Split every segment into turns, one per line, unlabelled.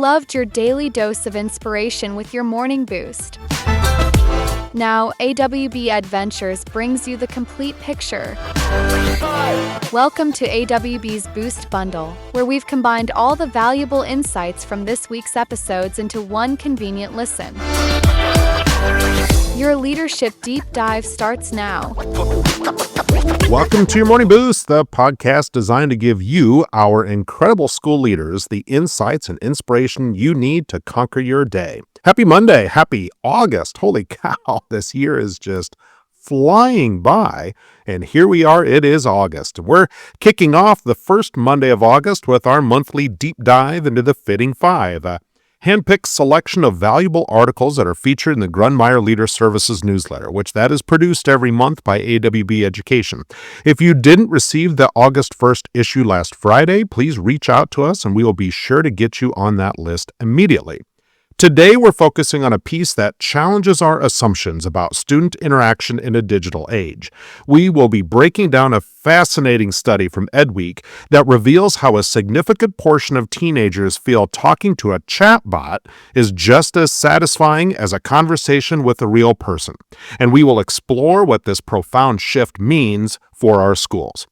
loved your daily dose of inspiration with your morning boost. Now, AWB Adventures brings you the complete picture. Welcome to AWB's Boost Bundle, where we've combined all the valuable insights from this week's episodes into one convenient listen. Your leadership deep dive starts now.
Welcome to your Morning Boost, the podcast designed to give you, our incredible school leaders, the insights and inspiration you need to conquer your day. Happy Monday. Happy August. Holy cow, this year is just flying by. And here we are, it is August. We're kicking off the first Monday of August with our monthly deep dive into the Fitting Five, a handpicked selection of valuable articles that are featured in the Grundmeyer Leader Services newsletter, which that is produced every month by AWB Education. If you didn't receive the August 1st issue last Friday, please reach out to us and we will be sure to get you on that list immediately. Today, we're focusing on a piece that challenges our assumptions about student interaction in a digital age. We will be breaking down a fascinating study from EdWeek that reveals how a significant portion of teenagers feel talking to a chatbot is just as satisfying as a conversation with a real person. And we will explore what this profound shift means for our schools.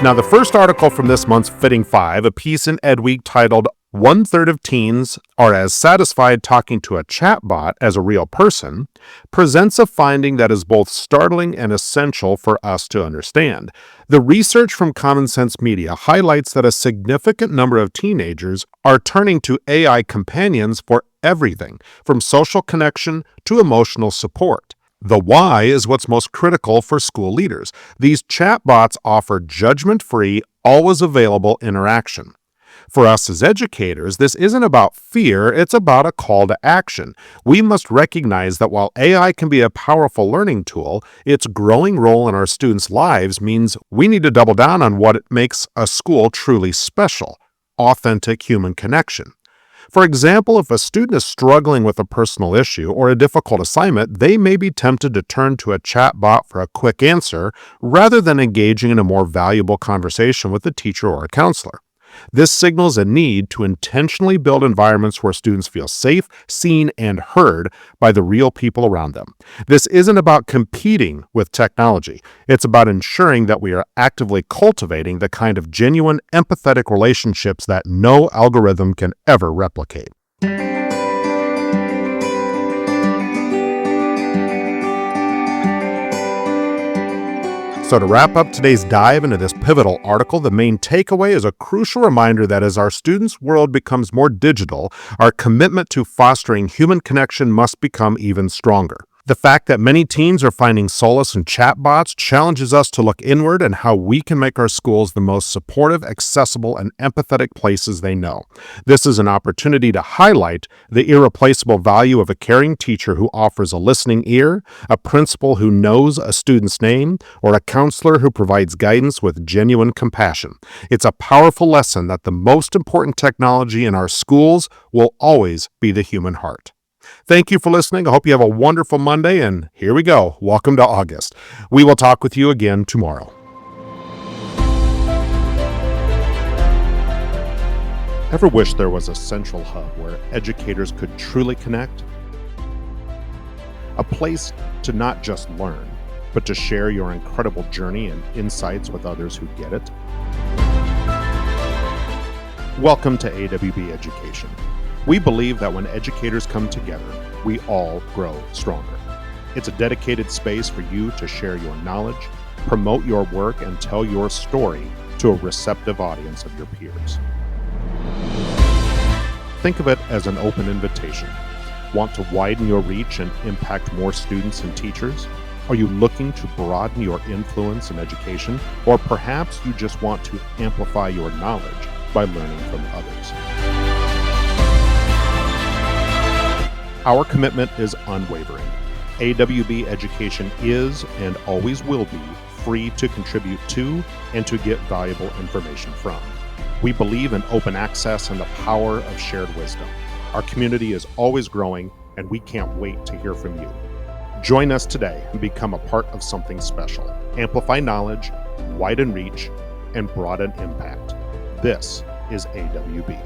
Now, the first article from this month's Fitting Five, a piece in EdWeek titled "1/3 of Teens Are as Satisfied Talking to a Chatbot as a Real Person," presents a finding that is both startling and essential for us to understand. The research from Common Sense Media highlights that a significant number of teenagers are turning to AI companions for everything, from social connection to emotional support. The why is what's most critical for school leaders. These chatbots offer judgment-free, always available interaction. For us as educators, this isn't about fear, it's about a call to action. We must recognize that while AI can be a powerful learning tool, its growing role in our students' lives means we need to double down on what makes a school truly special: authentic human connection. For example, if a student is struggling with a personal issue or a difficult assignment, they may be tempted to turn to a chatbot for a quick answer rather than engaging in a more valuable conversation with a teacher or a counselor. This signals a need to intentionally build environments where students feel safe, seen, and heard by the real people around them. This isn't about competing with technology. It's about ensuring that we are actively cultivating the kind of genuine, empathetic relationships that no algorithm can ever replicate. So to wrap up today's dive into this pivotal article, the main takeaway is a crucial reminder that as our students' world becomes more digital, our commitment to fostering human connection must become even stronger. The fact that many teens are finding solace in chatbots challenges us to look inward and how we can make our schools the most supportive, accessible, and empathetic places they know. This is an opportunity to highlight the irreplaceable value of a caring teacher who offers a listening ear, a principal who knows a student's name, or a counselor who provides guidance with genuine compassion. It's a powerful lesson that the most important technology in our schools will always be the human heart. Thank you for listening. I hope you have a wonderful Monday, and here we go. Welcome to August. We will talk with you again tomorrow. Ever wish there was a central hub where educators could truly connect? A place to not just learn, but to share your incredible journey and insights with others who get it? Welcome to AWB Education. We believe that when educators come together, we all grow stronger. It's a dedicated space for you to share your knowledge, promote your work, and tell your story to a receptive audience of your peers. Think of it as an open invitation. Want to widen your reach and impact more students and teachers? Are you looking to broaden your influence in education? Or perhaps you just want to amplify your knowledge by learning from others? Our commitment is unwavering. AWB Education is and always will be free to contribute to and to get valuable information from. We believe in open access and the power of shared wisdom. Our community is always growing, and we can't wait to hear from you. Join us today and become a part of something special. Amplify knowledge, widen reach, and broaden impact. This is AWB.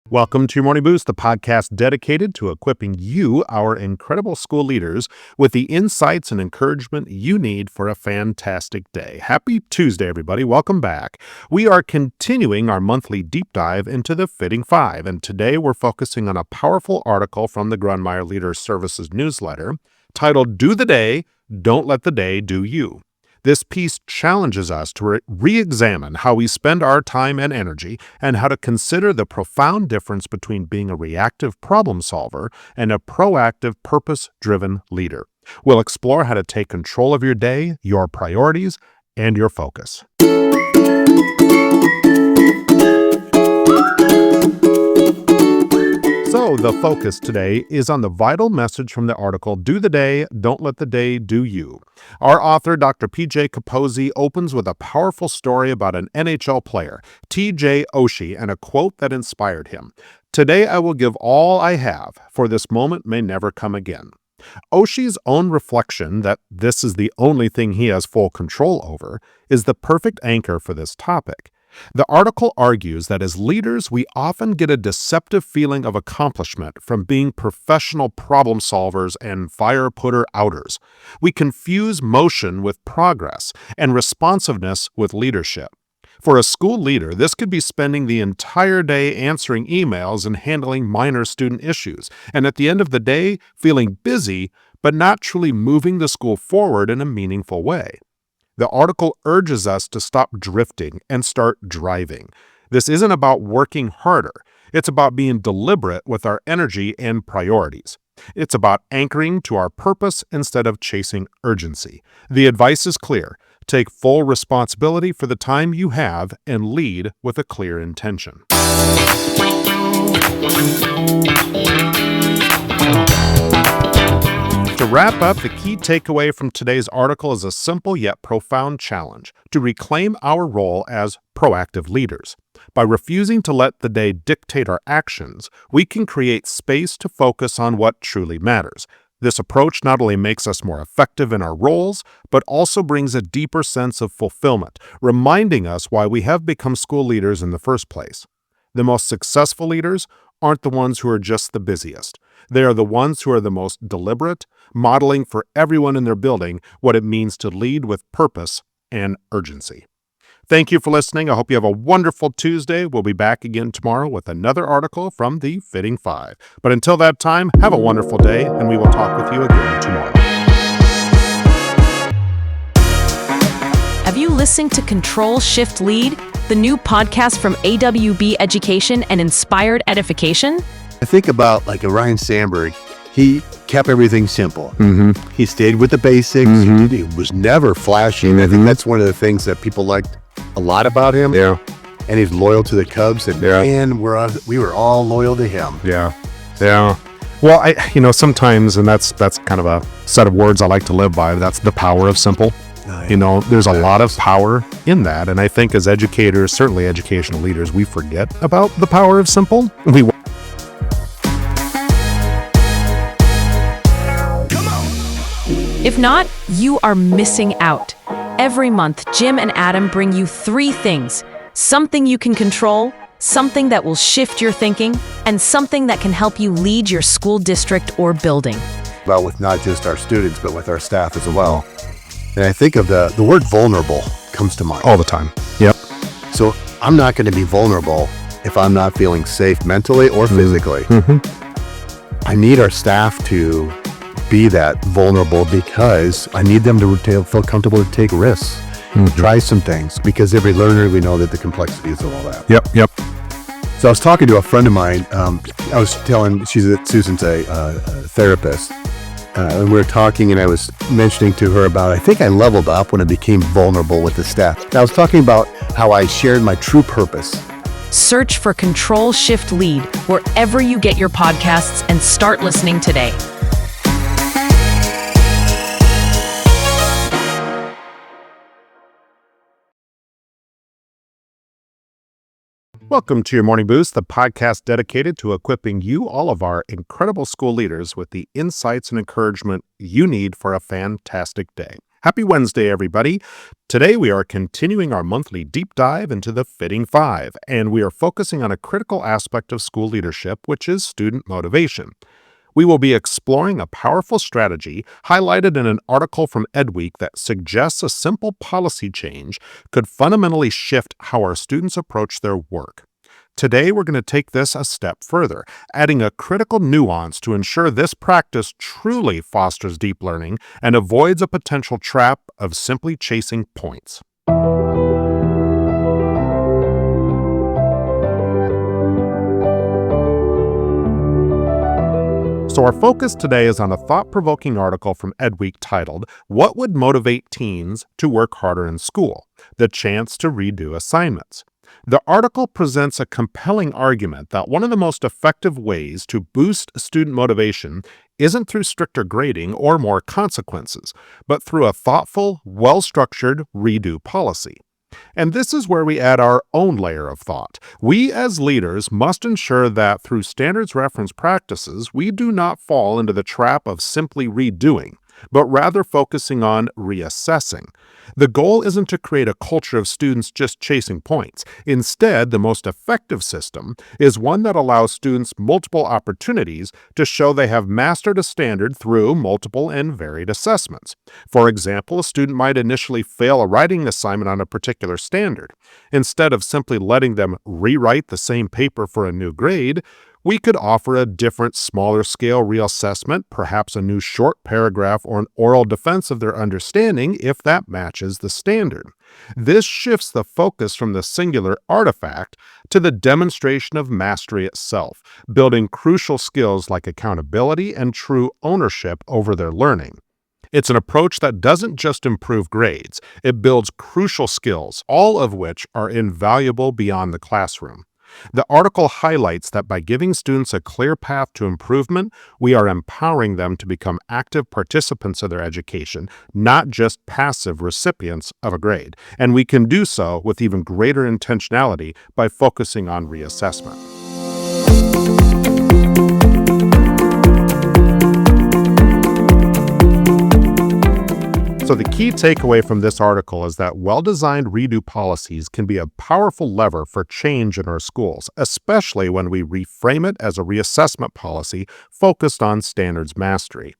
Welcome to your Morning Boost, the podcast dedicated to equipping you, our incredible school leaders, with the insights and encouragement you need for a fantastic day. Happy Tuesday, everybody. Welcome back. We are continuing our monthly deep dive into the Fitting Five, and today we're focusing on a powerful article from the Grunmeyer Leader Services newsletter titled, Do the Day, Don't Let the Day Do You. This piece challenges us to re-examine how we spend our time and energy and how to consider the profound difference between being a reactive problem solver and a proactive, purpose-driven leader. We'll explore how to take control of your day, your priorities, and your focus. So the focus today is on the vital message from the article, Do the Day, Don't Let the Day Do You. Our author, Dr. P.J. Capozzi, opens with a powerful story about an NHL player, T.J. Oshie, and a quote that inspired him. Today I will give all I have, for this moment may never come again. Oshie's own reflection that this is the only thing he has full control over is the perfect anchor for this topic. The article argues that as leaders, we often get a deceptive feeling of accomplishment from being professional problem solvers and fire putter outers. We confuse motion with progress and responsiveness with leadership. For a school leader, this could be spending the entire day answering emails and handling minor student issues, and at the end of the day, feeling busy, but not truly moving the school forward in a meaningful way. The article urges us to stop drifting and start driving. This isn't about working harder. It's about being deliberate with our energy and priorities. It's about anchoring to our purpose instead of chasing urgency. The advice is clear. Take full responsibility for the time you have and lead with a clear intention. To wrap up, the key takeaway from today's article is a simple yet profound challenge to reclaim our role as proactive leaders. By refusing to let the day dictate our actions, we can create space to focus on what truly matters. This approach not only makes us more effective in our roles, but also brings a deeper sense of fulfillment, reminding us why we have become school leaders in the first place. The most successful leaders aren't the ones who are just the busiest. They are the ones who are the most deliberate, modeling for everyone in their building what it means to lead with purpose and urgency. Thank you for listening. I hope you have a wonderful Tuesday. We'll be back again tomorrow with another article from the Fitting Five. But until that time, have a wonderful day, and we will talk with you again tomorrow.
Have you listened to Control, Shift, Lead, the new podcast from AWB Education and Inspired Edification?
I think about like a Ryan Sandberg. He kept everything simple. He stayed with the basics. He was never flashy. And I think that's one of the things that people liked a lot about him.
Yeah.
And he's loyal to the Cubs. And man, we were all loyal to him.
Yeah. Well, sometimes, and that's kind of a set of words I like to live by. That's the power of simple. There's a lot of power in that. And I think as educators, certainly educational leaders, we forget about the power of simple.
If not, you are missing out. Every month, Jim and Adam bring you 3 things: something you can control, something that will shift your thinking, and something that can help you lead your school district or building.
Well, with not just our students, but with our staff as well. And I think of the word vulnerable comes to mind.
All the time. Yep.
So I'm not going to be vulnerable if I'm not feeling safe mentally or physically. I need our staff to be that vulnerable because I need them to feel comfortable to take risks, try some things, because every learner, we know that the complexities of all that.
Yep.
So I was talking to a friend of mine. I was telling, Susan's a therapist, and we were talking, and I was mentioning to her about, I think I leveled up when I became vulnerable with the staff. And I was talking about how I shared my true purpose.
Search for Control, Shift, Lead wherever you get your podcasts and start listening today.
Welcome to your Morning Boost, the podcast dedicated to equipping you, all of our incredible school leaders, with the insights and encouragement you need for a fantastic day. Happy Wednesday, everybody. Today we are continuing our monthly deep dive into the Fitting Five, and we are focusing on a critical aspect of school leadership, which is student motivation. We will be exploring a powerful strategy highlighted in an article from EdWeek that suggests a simple policy change could fundamentally shift how our students approach their work. Today, we're going to take this a step further, adding a critical nuance to ensure this practice truly fosters deep learning and avoids a potential trap of simply chasing points. So our focus today is on a thought-provoking article from EdWeek titled, "What Would Motivate Teens to Work Harder in School? The Chance to Redo Assignments." The article presents a compelling argument that one of the most effective ways to boost student motivation isn't through stricter grading or more consequences, but through a thoughtful, well-structured redo policy. And this is where we add our own layer of thought. We as leaders must ensure that through standards reference practices, we do not fall into the trap of simply redoing, but rather focusing on reassessing. The goal isn't to create a culture of students just chasing points. Instead, the most effective system is one that allows students multiple opportunities to show they have mastered a standard through multiple and varied assessments. For example, a student might initially fail a writing assignment on a particular standard. Instead of simply letting them rewrite the same paper for a new grade, we could offer a different, smaller scale reassessment, perhaps a new short paragraph or an oral defense of their understanding if that matches the standard. This shifts the focus from the singular artifact to the demonstration of mastery itself, building crucial skills like accountability and true ownership over their learning. It's an approach that doesn't just improve grades, it builds crucial skills, all of which are invaluable beyond the classroom. The article highlights that by giving students a clear path to improvement, we are empowering them to become active participants of their education, not just passive recipients of a grade. And we can do so with even greater intentionality by focusing on reassessment. So the key takeaway from this article is that well-designed redo policies can be a powerful lever for change in our schools, especially when we reframe it as a reassessment policy focused on standards mastery.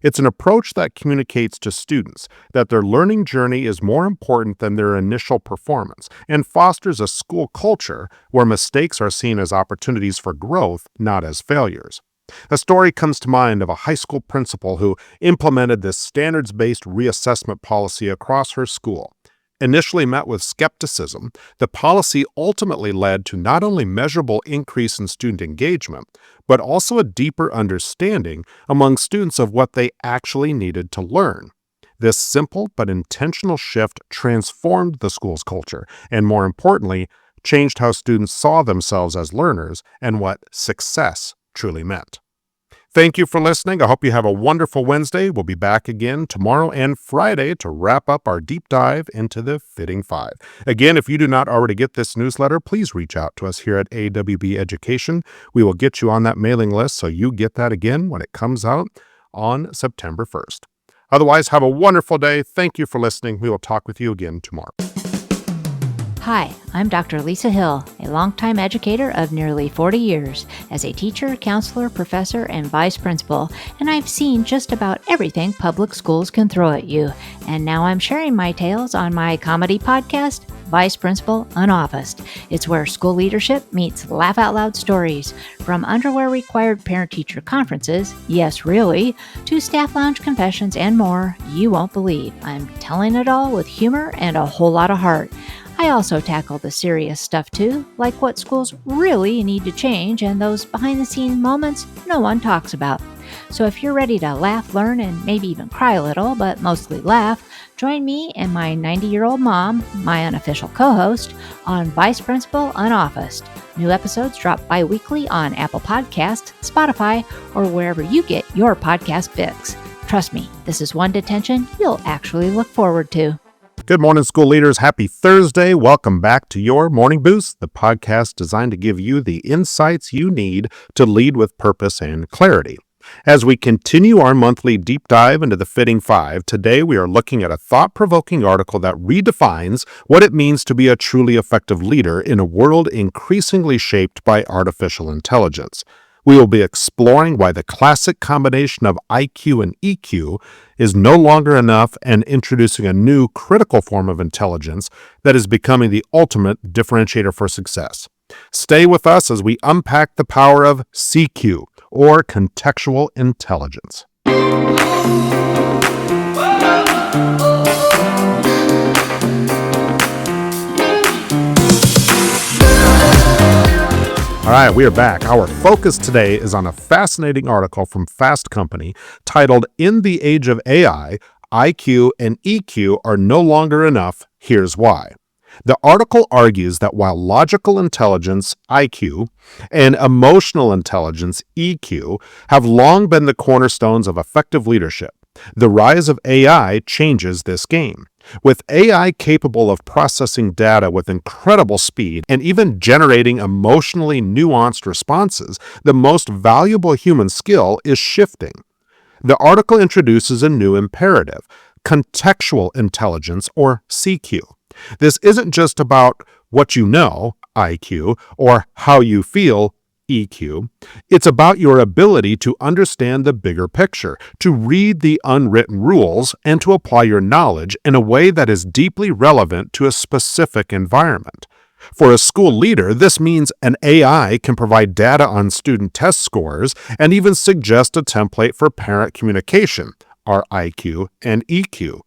It's an approach that communicates to students that their learning journey is more important than their initial performance and fosters a school culture where mistakes are seen as opportunities for growth, not as failures. A story comes to mind of a high school principal who implemented this standards-based reassessment policy across her school. Initially met with skepticism, the policy ultimately led to not only measurable increase in student engagement, but also a deeper understanding among students of what they actually needed to learn. This simple but intentional shift transformed the school's culture, and more importantly, changed how students saw themselves as learners and what success truly meant. Thank you for listening. I hope you have a wonderful Wednesday. We'll be back again tomorrow and Friday to wrap up our deep dive into the Fitting Five. Again, if you do not already get this newsletter, please reach out to us here at AWB Education. We will get you on that mailing list so you get that again when it comes out on September 1st. Otherwise, have a wonderful day. Thank you for listening. We will talk with you again tomorrow.
Hi, I'm Dr. Lisa Hill, a longtime educator of nearly 40 years as a teacher, counselor, professor, and vice principal, and I've seen just about everything public schools can throw at you. And now I'm sharing my tales on my comedy podcast, Vice Principal Unoffaced. It's where school leadership meets laugh out loud stories, from underwear required parent-teacher conferences, yes really, to staff lounge confessions and more you won't believe. I'm telling it all with humor and a whole lot of heart. I also tackle the serious stuff too, like what schools really need to change and those behind-the-scenes moments no one talks about. So if you're ready to laugh, learn, and maybe even cry a little, but mostly laugh, join me and my 90-year-old mom, my unofficial co-host, on Vice Principal Unoffaced. New episodes drop bi-weekly on Apple Podcasts, Spotify, or wherever you get your podcast fix. Trust me, this is one detention you'll actually look forward to.
Good morning, school leaders. Happy Thursday. Welcome back to your Morning Boost, the podcast designed to give you the insights you need to lead with purpose and clarity. As we continue our monthly deep dive into the Fitting Five, today we are looking at a thought-provoking article that redefines what it means to be a truly effective leader in a world increasingly shaped by artificial intelligence. We will be exploring why the classic combination of IQ and EQ is no longer enough and introducing a new critical form of intelligence that is becoming the ultimate differentiator for success. Stay with us as we unpack the power of CQ, or contextual intelligence. All right, we are back. Our focus today is on a fascinating article from Fast Company titled, "In the Age of AI, IQ and EQ are no longer enough. Here's why." The article argues that while logical intelligence, IQ, and emotional intelligence, EQ, have long been the cornerstones of effective leadership, the rise of AI changes this game. With AI capable of processing data with incredible speed and even generating emotionally nuanced responses, the most valuable human skill is shifting. The article introduces a new imperative, contextual intelligence, or CQ. This isn't just about what you know, IQ, or how you feel, EQ. It's about your ability to understand the bigger picture, to read the unwritten rules, and to apply your knowledge in a way that is deeply relevant to a specific environment. For a school leader, this means an AI can provide data on student test scores and even suggest a template for parent communication, our IQ and EQ.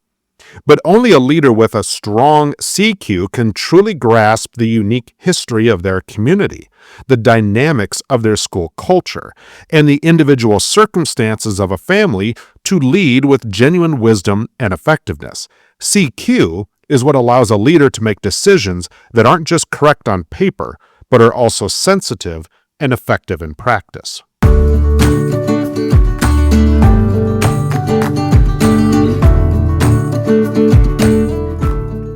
But only a leader with a strong CQ can truly grasp the unique history of their community, the dynamics of their school culture, and the individual circumstances of a family to lead with genuine wisdom and effectiveness. CQ is what allows a leader to make decisions that aren't just correct on paper, but are also sensitive and effective in practice.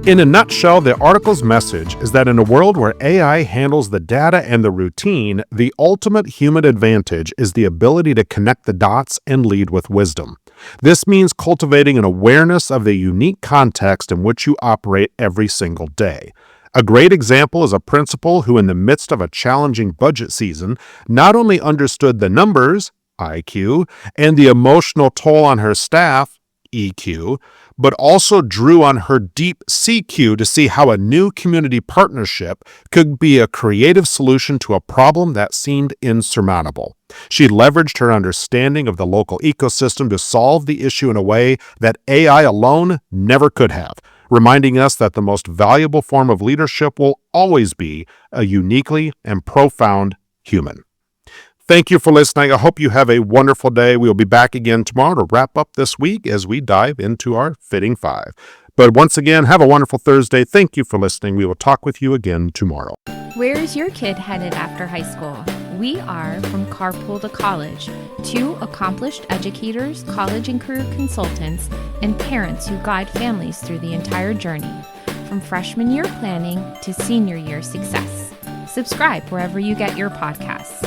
In a nutshell, the article's message is that in a world where AI handles the data and the routine, the ultimate human advantage is the ability to connect the dots and lead with wisdom. This means cultivating an awareness of the unique context in which you operate every single day. A great example is a principal who, in the midst of a challenging budget season, not only understood the numbers, IQ, and the emotional toll on her staff, EQ, but also drew on her deep CQ to see how a new community partnership could be a creative solution to a problem that seemed insurmountable. She leveraged her understanding of the local ecosystem to solve the issue in a way that AI alone never could have, reminding us that the most valuable form of leadership will always be a uniquely and profound human. Thank you for listening. I hope you have a wonderful day. We'll be back again tomorrow to wrap up this week as we dive into our Fitting Five. But once again, have a wonderful Thursday. Thank you for listening. We will talk with you again tomorrow.
Where is your kid headed after high school? We are from Carpool to College, two accomplished educators, college and career consultants, and parents who guide families through the entire journey, from freshman year planning to senior year success. Subscribe wherever you get your podcasts.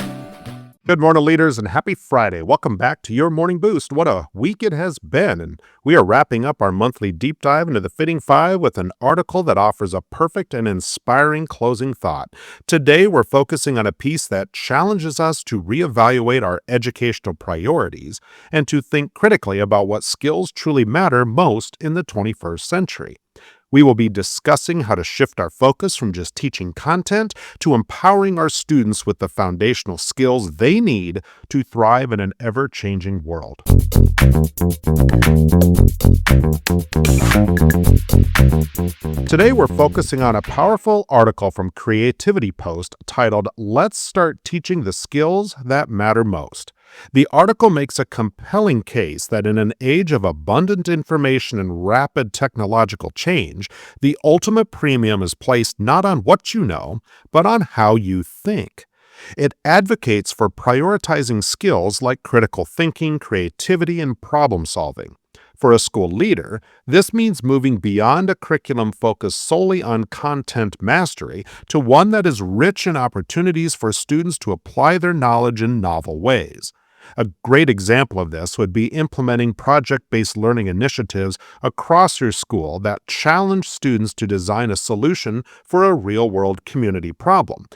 Good morning, leaders, and happy Friday. Welcome back to your Morning Boost. What a week it has been, and we are wrapping up our monthly deep dive into the Fitting Five with an article that offers a perfect and inspiring closing thought. Today, we're focusing on a piece that challenges us to reevaluate our educational priorities and to think critically about what skills truly matter most in the 21st century. We will be discussing how to shift our focus from just teaching content to empowering our students with the foundational skills they need to thrive in an ever-changing world. Today, we're focusing on a powerful article from Creativity Post titled, "Let's Start Teaching the Skills That Matter Most." The article makes a compelling case that in an age of abundant information and rapid technological change, the ultimate premium is placed not on what you know, but on how you think. It advocates for prioritizing skills like critical thinking, creativity, and problem solving. For a school leader, this means moving beyond a curriculum focused solely on content mastery to one that is rich in opportunities for students to apply their knowledge in novel ways. A great example of this would be implementing project-based learning initiatives across your school that challenge students to design a solution for a real-world community problem.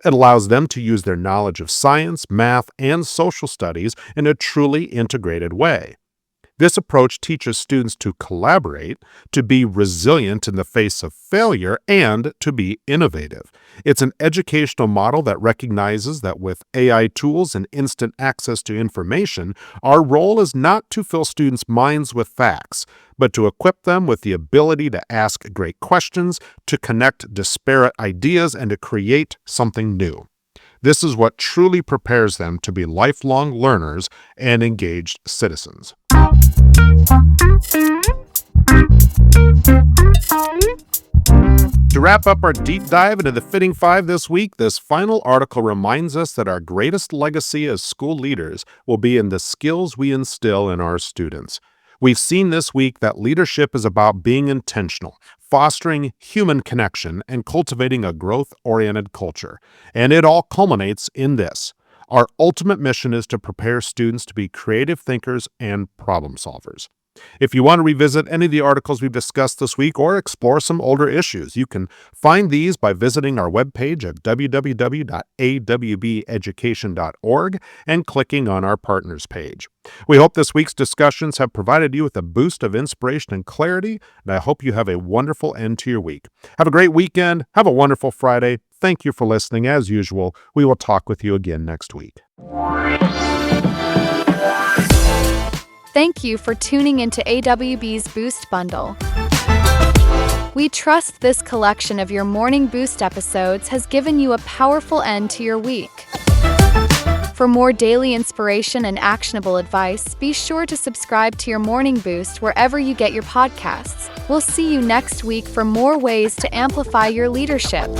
It allows them to use their knowledge of science, math, and social studies in a truly integrated way. This approach teaches students to collaborate, to be resilient in the face of failure, and to be innovative. It's an educational model that recognizes that with AI tools and instant access to information, our role is not to fill students' minds with facts, but to equip them with the ability to ask great questions, to connect disparate ideas, and to create something new. This is what truly prepares them to be lifelong learners and engaged citizens. To wrap up our deep dive into the Fitting Five this week, this final article reminds us that our greatest legacy as school leaders will be in the skills we instill in our students. We've seen this week that leadership is about being intentional, fostering human connection, and cultivating a growth-oriented culture. And it all culminates in this. Our ultimate mission is to prepare students to be creative thinkers and problem solvers. If you want to revisit any of the articles we've discussed this week or explore some older issues, you can find these by visiting our webpage at www.awbeducation.org and clicking on our partners page. We hope this week's discussions have provided you with a boost of inspiration and clarity, and I hope you have a wonderful end to your week. Have a great weekend. Have a wonderful Friday. Thank you for listening. As usual, we will talk with you again next week.
Thank you for tuning into AWB's Boost Bundle. We trust this collection of your Morning Boost episodes has given you a powerful end to your week. For more daily inspiration and actionable advice, be sure to subscribe to your Morning Boost wherever you get your podcasts. We'll see you next week for more ways to amplify your leadership.